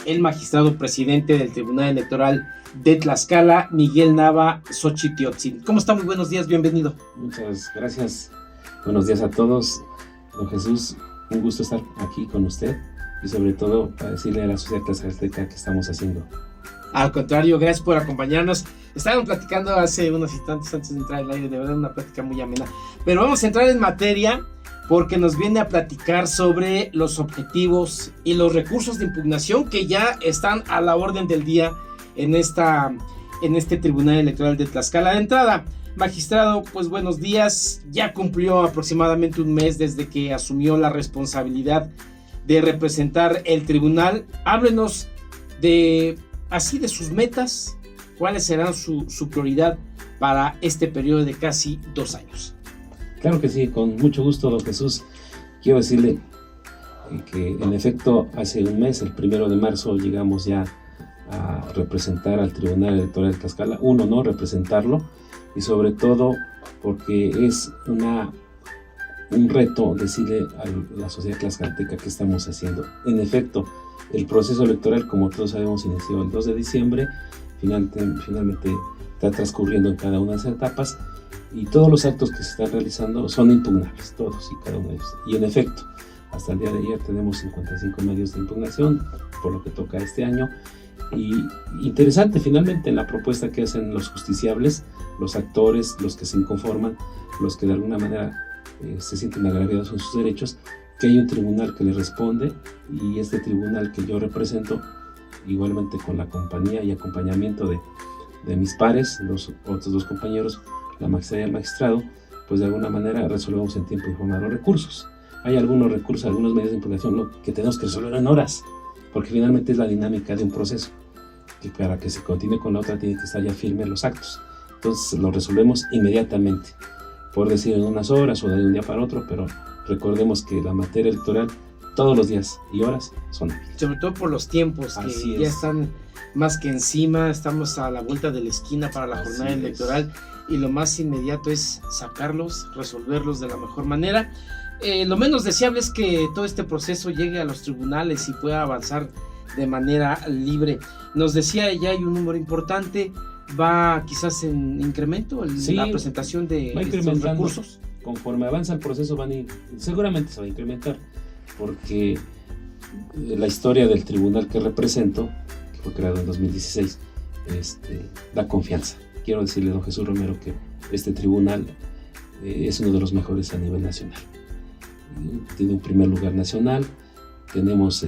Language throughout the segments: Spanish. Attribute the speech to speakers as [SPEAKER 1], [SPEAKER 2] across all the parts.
[SPEAKER 1] el magistrado presidente del Tribunal Electoral de Tlaxcala, Miguel Nava Xochitl. ¿Cómo está? Muy buenos días, bienvenido.
[SPEAKER 2] Muchas gracias. Buenos días a todos. Don Jesús, un gusto estar aquí con usted y sobre todo para decirle a la sociedad tlaxcalteca que estamos haciendo.
[SPEAKER 1] Al contrario, gracias por acompañarnos. Estábamos platicando hace unos instantes antes de entrar al aire, de verdad una plática muy amena. Pero vamos a entrar en materia porque nos viene a platicar sobre los objetivos y los recursos de impugnación que ya están a la orden del día en este Tribunal Electoral de Tlaxcala. De entrada, magistrado, pues buenos días. Ya cumplió aproximadamente un mes desde que asumió la responsabilidad de representar el tribunal. Háblenos de sus metas, cuáles serán su prioridad para este periodo de casi 2 años.
[SPEAKER 2] Claro que sí, con mucho gusto, don Jesús. Quiero decirle que en efecto hace un mes, el 1 de marzo, llegamos ya a representar al Tribunal Electoral de Tlaxcala. Un honor representarlo y sobre todo porque es un reto decirle a la sociedad tlaxcalteca qué estamos haciendo. En efecto, el proceso electoral, como todos sabemos, inició el 2 de diciembre, finalmente está transcurriendo en cada una de las etapas y todos los actos que se están realizando son impugnables, todos y cada uno de ellos. Y en efecto, hasta el día de ayer tenemos 55 medios de impugnación, por lo que toca este año. Y interesante finalmente la propuesta que hacen los justiciables, los actores, los que se inconforman, los que de alguna manera se sienten agraviados en sus derechos, que hay un tribunal que les responde, y este tribunal que yo represento, igualmente con la compañía y acompañamiento de mis pares, los otros 2 compañeros, la magistrada y el magistrado, pues de alguna manera resolvemos en tiempo y forma los recursos. Hay algunos recursos, algunos medios de impugnación que tenemos que resolver en horas, porque finalmente es la dinámica de un proceso, que para que se continúe con la otra tiene que estar ya firme los actos. Entonces lo resolvemos inmediatamente, por decir en unas horas o de un día para otro, pero recordemos que la materia electoral todos los días y horas son hábiles.
[SPEAKER 1] Sobre todo por los tiempos que ya están más que encima, estamos a la vuelta de la esquina para la jornada electoral y lo más inmediato es sacarlos, resolverlos de la mejor manera. Lo menos deseable es que todo este proceso llegue a los tribunales y pueda avanzar de manera libre. Nos decía, ya hay un número importante, va quizás en incremento la presentación de estos recursos.
[SPEAKER 2] Conforme avanza el proceso seguramente se va a incrementar, porque la historia del tribunal que represento, que fue creado en 2016, da confianza. Quiero decirle, don Jesús Romero, que este tribunal es uno de los mejores a nivel nacional. Tiene un primer lugar nacional, tenemos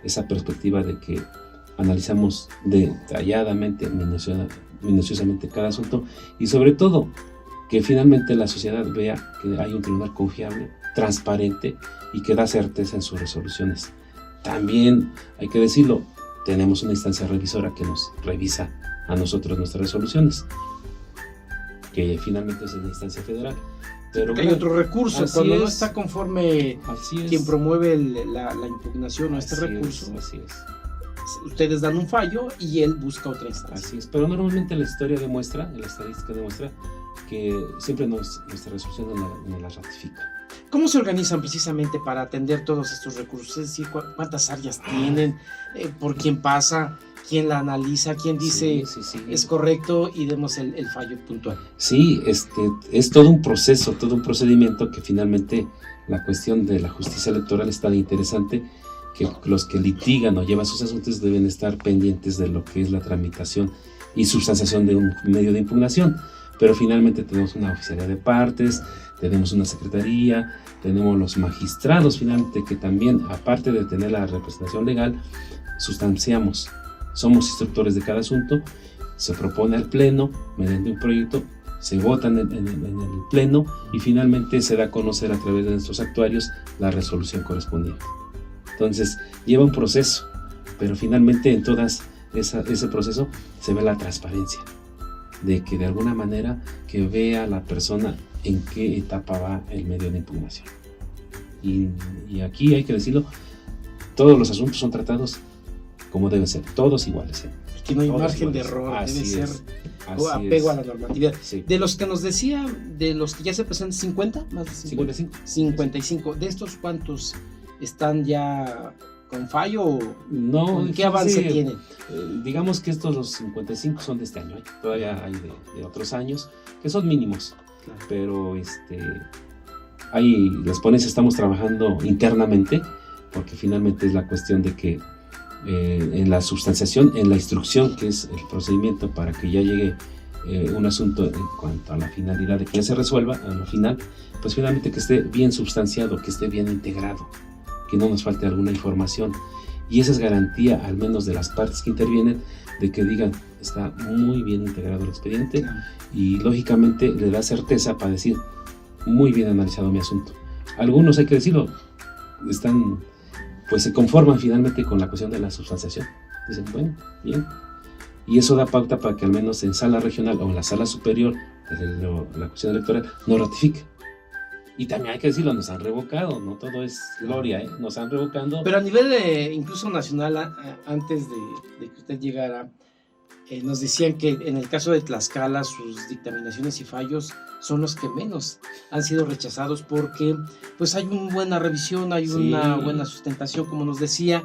[SPEAKER 2] esa perspectiva de que analizamos detalladamente, minuciosamente cada asunto, y sobre todo que finalmente la sociedad vea que hay un tribunal confiable, transparente y que da certeza en sus resoluciones. También hay que decirlo, tenemos una instancia revisora que nos revisa a nosotros nuestras resoluciones, que finalmente es una instancia federal. Pero
[SPEAKER 1] hay otro recurso, cuando no está conforme quien promueve la impugnación o recurso.
[SPEAKER 2] Así es.
[SPEAKER 1] Ustedes dan un fallo y él busca otra instancia.
[SPEAKER 2] Así es, pero normalmente la estadística demuestra que siempre nuestra resolución no la ratifica.
[SPEAKER 1] ¿Cómo se organizan precisamente para atender todos estos recursos? Es decir, ¿cuántas áreas tienen? ¿Por quién pasa? ¿Quién la analiza? ¿Quién dice es correcto y demos el fallo puntual?
[SPEAKER 2] Sí, es todo un proceso, todo un procedimiento que finalmente la cuestión de la justicia electoral es tan interesante que los que litigan o llevan sus asuntos deben estar pendientes de lo que es la tramitación y sustanciación de un medio de impugnación. Pero finalmente tenemos una oficialía de partes, tenemos una secretaría, tenemos los magistrados finalmente que también, aparte de tener la representación legal, sustanciamos. Somos instructores de cada asunto, se propone al pleno mediante un proyecto, se vota en el pleno y finalmente se da a conocer a través de nuestros actuarios la resolución correspondiente. Entonces lleva un proceso, pero finalmente en todas ese proceso se ve la transparencia, de que de alguna manera que vea la persona en qué etapa va el medio de impugnación. Y aquí hay que decirlo, todos los asuntos son tratados como deben ser, todos iguales.
[SPEAKER 1] Aquí no hay margen de error, debe ser apego a la normatividad. Sí. De los que nos decía, de los que ya se presentan, 50, más de 50. 55. De estos, ¿cuántos están ya con fallo o
[SPEAKER 2] No,
[SPEAKER 1] qué avance
[SPEAKER 2] sí,
[SPEAKER 1] tienen?
[SPEAKER 2] digamos que estos los 55 son de este año, ¿eh? Todavía hay de otros años que son mínimos,
[SPEAKER 1] Claro.
[SPEAKER 2] pero las ponencias estamos trabajando internamente porque finalmente es la cuestión de que en la substanciación, en la instrucción, que es el procedimiento para que ya llegue un asunto en cuanto a la finalidad de que ya se resuelva a la final, pues finalmente que esté bien substanciado, que esté bien integrado, que no nos falte alguna información, y esa es garantía al menos de las partes que intervienen de que digan está muy bien integrado el expediente,
[SPEAKER 1] Claro.
[SPEAKER 2] y lógicamente le da certeza para decir muy bien analizado mi asunto. Algunos, hay que decirlo, pues se conforman finalmente con la cuestión de la substanciación, dicen bueno, bien, y eso da pauta para que al menos en sala regional o en la sala superior de la cuestión electoral no ratifique. Y también hay que decirlo, nos han revocado, no todo es gloria, nos han revocado.
[SPEAKER 1] Pero a nivel incluso nacional, antes de que usted llegara, nos decían que en el caso de Tlaxcala sus dictaminaciones y fallos son los que menos han sido rechazados porque pues hay una buena revisión, hay una buena sustentación, como nos decía.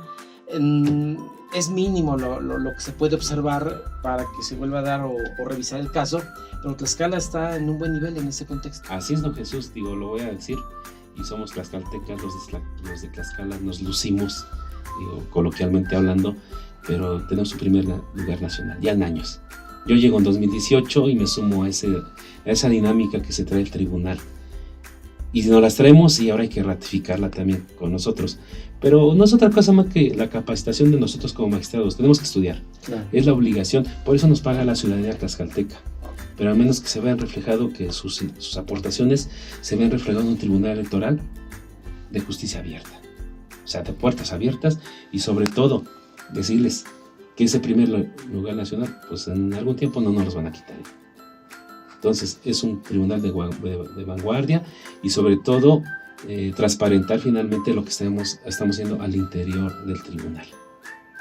[SPEAKER 1] Es mínimo lo que se puede observar para que se vuelva a dar o revisar el caso, pero Tlaxcala está en un buen nivel en ese contexto.
[SPEAKER 2] Así es, don Jesús, lo voy a decir, y somos tlaxcaltecas, los de Tlaxcala nos lucimos, coloquialmente hablando, pero tenemos un primer lugar nacional, ya en años. Yo llego en 2018 y me sumo a esa dinámica que se trae el tribunal. Y nos las traemos y ahora hay que ratificarla también con nosotros. Pero no es otra cosa más que la capacitación de nosotros como magistrados. Tenemos que estudiar.
[SPEAKER 1] Claro.
[SPEAKER 2] Es la obligación. Por eso nos paga la ciudadanía tlaxcalteca. Pero al menos que se vean reflejado, que sus aportaciones se vean reflejadas en un tribunal electoral de justicia abierta. O sea, de puertas abiertas, y sobre todo decirles que ese primer lugar nacional, pues en algún tiempo no nos los van a quitar. Entonces es un tribunal de vanguardia, y sobre todo transparentar finalmente lo que estamos haciendo al interior del tribunal.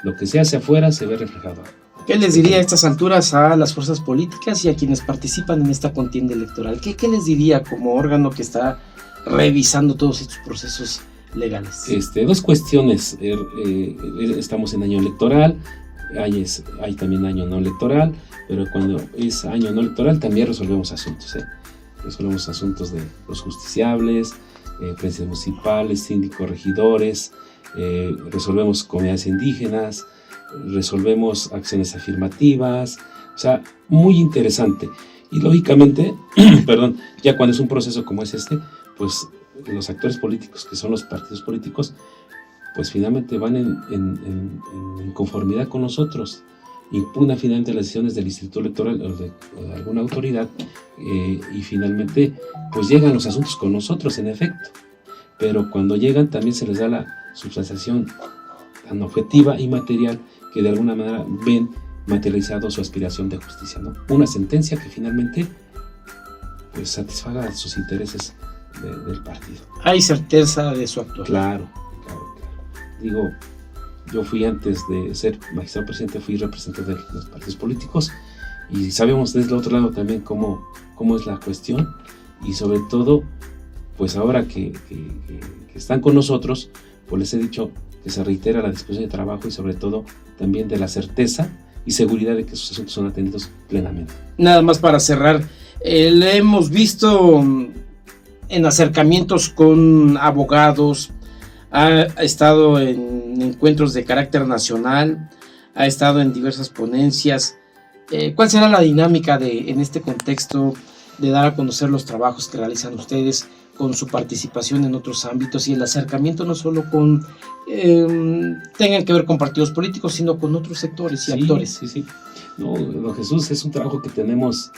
[SPEAKER 2] Lo que se hace afuera se ve reflejado.
[SPEAKER 1] ¿Qué les diría a estas alturas a las fuerzas políticas y a quienes participan en esta contienda electoral? ¿Qué les diría como órgano que está revisando todos estos procesos legales?
[SPEAKER 2] Dos cuestiones. Estamos en año electoral, hay también año no electoral, pero cuando es año no electoral también resolvemos asuntos. Resolvemos asuntos de los justiciables, presidencias municipales, síndicos, regidores, resolvemos comunidades indígenas, resolvemos acciones afirmativas, o sea, muy interesante. Y lógicamente, perdón, ya cuando es un proceso como es pues los actores políticos, que son los partidos políticos, pues finalmente van en conformidad con nosotros, impugnan finalmente las decisiones del Instituto Electoral o de alguna autoridad, y finalmente pues llegan los asuntos con nosotros, en efecto, pero cuando llegan también se les da la substanciación tan objetiva y material que de alguna manera ven materializado su aspiración de justicia, ¿no? Una sentencia que finalmente pues satisfaga sus intereses del partido.
[SPEAKER 1] Hay certeza de su actuar.
[SPEAKER 2] Claro. Digo, yo fui, antes de ser magistrado presidente, fui representante de los partidos políticos, y sabemos desde el otro lado también cómo es la cuestión, y sobre todo, pues ahora que están con nosotros, pues les he dicho que se reitera la disposición de trabajo, y sobre todo también de la certeza y seguridad de que sus asuntos son atendidos plenamente.
[SPEAKER 1] Nada más para cerrar, le hemos visto en acercamientos con abogados, ha estado en encuentros de carácter nacional, ha estado en diversas ponencias. ¿Cuál será la dinámica en este contexto de dar a conocer los trabajos que realizan ustedes con su participación en otros ámbitos y el acercamiento no solo con tengan que ver con partidos políticos, sino con otros sectores y actores?
[SPEAKER 2] Sí. No, don Jesús, es un trabajo que tenemos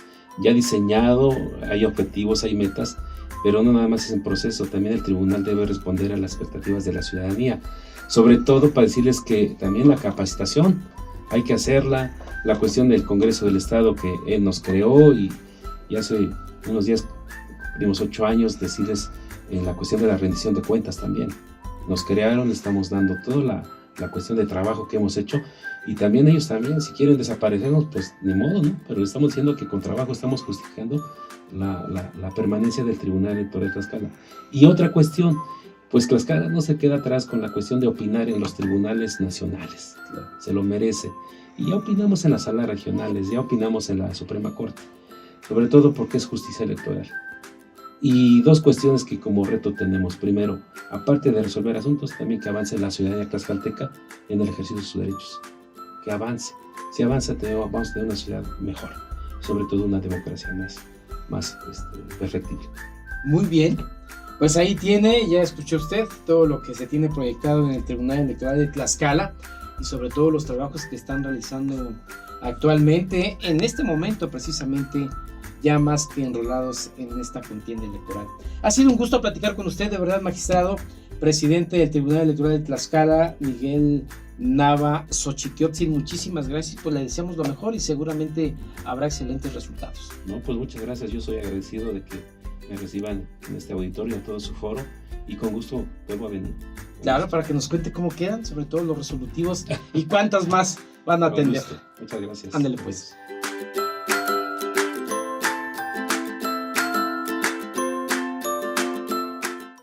[SPEAKER 2] ya diseñado, hay objetivos, hay metas, pero no nada más es en proceso. También el tribunal debe responder a las expectativas de la ciudadanía, sobre todo para decirles que también la capacitación hay que hacerla, la cuestión del Congreso del Estado que él nos creó, y hace unos días cumplimos 8 años, decirles en la cuestión de la rendición de cuentas también. Nos crearon, le estamos dando toda la cuestión de trabajo que hemos hecho, y también ellos también, si quieren desaparecernos, pues ni modo, ¿no? Pero le estamos diciendo que con trabajo estamos justificando la permanencia del Tribunal Electoral de Tlaxcala. Y otra cuestión, pues Tlaxcala no se queda atrás con la cuestión de opinar en los tribunales nacionales.
[SPEAKER 1] Claro.
[SPEAKER 2] Se lo merece. Y ya opinamos en las salas regionales, ya opinamos en la Suprema Corte, sobre todo porque es justicia electoral. Y dos cuestiones que como reto tenemos. Primero, aparte de resolver asuntos, también que avance la ciudadanía tlaxcalteca en el ejercicio de sus derechos. Que avance. Si avanza, vamos a tener una ciudad mejor, sobre todo una democracia más perfectible.
[SPEAKER 1] Muy bien, pues ahí tiene, ya escuchó usted todo lo que se tiene proyectado en el Tribunal Electoral de Tlaxcala y sobre todo los trabajos que están realizando actualmente, en este momento precisamente, ya más que enrolados en esta contienda electoral. Ha sido un gusto platicar con usted, de verdad, magistrado, presidente del Tribunal Electoral de Tlaxcala, Miguel Nava Xochitl. Muchísimas gracias, pues le deseamos lo mejor y seguramente habrá excelentes resultados.
[SPEAKER 2] No, pues muchas gracias, yo soy agradecido de que me reciban en este auditorio, en todo su foro, y con gusto vuelvo a venir.
[SPEAKER 1] Claro, para que nos cuente cómo quedan, sobre todo los resolutivos y cuántas más van a atender.
[SPEAKER 2] Muchas gracias.
[SPEAKER 1] Ándale pues.